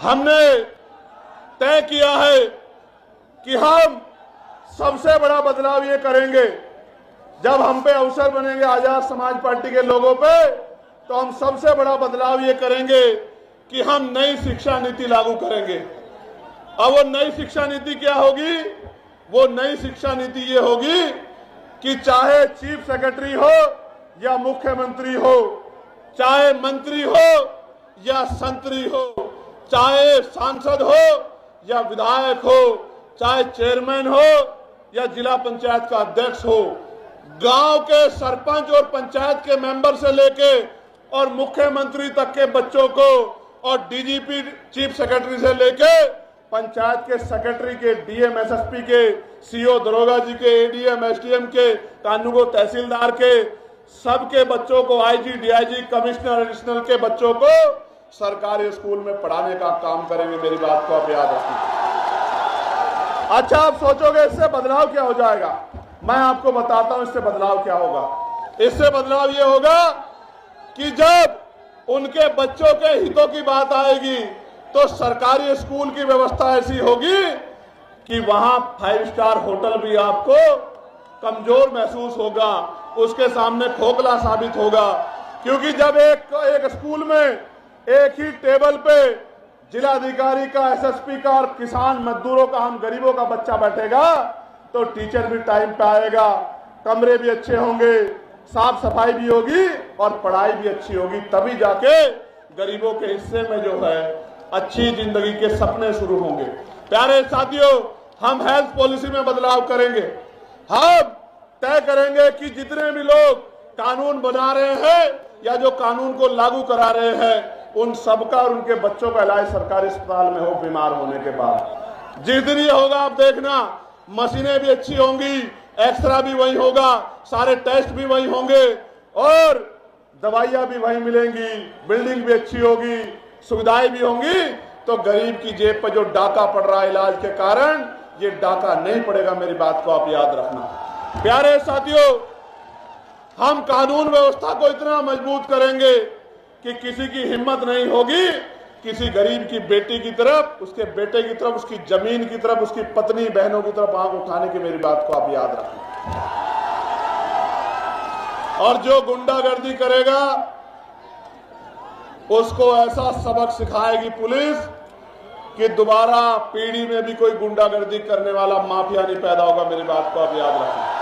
हमने तय किया है कि हम सबसे बड़ा बदलाव ये करेंगे, जब हम पे अवसर बनेंगे आजाद समाज पार्टी के लोगों पे, तो हम सबसे बड़ा बदलाव ये करेंगे कि हम नई शिक्षा नीति लागू करेंगे। अब वो नई शिक्षा नीति क्या होगी? वो नई शिक्षा नीति ये होगी कि चाहे चीफ सेक्रेटरी हो या मुख्यमंत्री हो, चाहे मंत्री हो या संतरी हो, चाहे सांसद हो या विधायक हो, चाहे चेयरमैन हो या जिला पंचायत का अध्यक्ष हो, गांव के सरपंच और पंचायत के मेंबर से लेके और मुख्यमंत्री तक के बच्चों को और डीजीपी चीफ सेक्रेटरी से लेके पंचायत के सेक्रेटरी के, डीएम एसएसपी के, सीओ दरोगा जी के, एडीएम एसडीएम के, कानूनगो तहसीलदार के, सबके बच्चों को, आईजी डीआईजी कमिश्नर एडिशनल के बच्चों को सरकारी स्कूल में पढ़ाने का काम करेंगे। मेरी बात को आप याद रखिए। अच्छा, आप सोचोगे इससे बदलाव क्या हो जाएगा? मैं आपको बताता हूं इससे बदलाव क्या होगा। इससे बदलाव ये होगा कि जब उनके बच्चों के हितों की बात आएगी तो सरकारी स्कूल की व्यवस्था ऐसी होगी कि वहां 5 स्टार होटल भी आपको कमजोर महसूस होगा, उसके सामने खोखला साबित होगा। क्योंकि जब एक स्कूल में एक ही टेबल पे जिलाधिकारी का, एसएसपी का और किसान मजदूरों का, हम गरीबों का बच्चा बैठेगा तो टीचर भी टाइम पे आएगा, कमरे भी अच्छे होंगे, साफ सफाई भी होगी और पढ़ाई भी अच्छी होगी। तभी जाके गरीबों के हिस्से में जो है अच्छी जिंदगी के सपने शुरू होंगे। प्यारे साथियों, हम हेल्थ पॉलिसी में बदलाव करेंगे। हम तय करेंगे कि जितने भी लोग कानून बना रहे हैं या जो कानून को लागू करा रहे हैं, उन सबका और उनके बच्चों का इलाज सरकारी अस्पताल में हो बीमार होने के बाद। जिस दिन ये होगा आप देखना, मशीनें भी अच्छी होंगी, एक्सरा भी वही होगा, सारे टेस्ट भी वही होंगे और दवाइयां भी वही मिलेंगी, बिल्डिंग भी अच्छी होगी, सुविधाएं भी होंगी। तो गरीब की जेब पर जो डाका पड़ रहा है इलाज के कारण, ये डाका नहीं पड़ेगा। मेरी बात को आप याद रखना। प्यारे साथियों, हम कानून व्यवस्था को इतना मजबूत करेंगे कि किसी की हिम्मत नहीं होगी किसी गरीब की बेटी की तरफ, उसके बेटे की तरफ, उसकी जमीन की तरफ, उसकी पत्नी बहनों की तरफ आंख उठाने की। मेरी बात को आप याद रखें। और जो गुंडागर्दी करेगा उसको ऐसा सबक सिखाएगी पुलिस कि दोबारा पीढ़ी में भी कोई गुंडागर्दी करने वाला माफिया नहीं पैदा होगा। मेरी बात को आप याद रखें।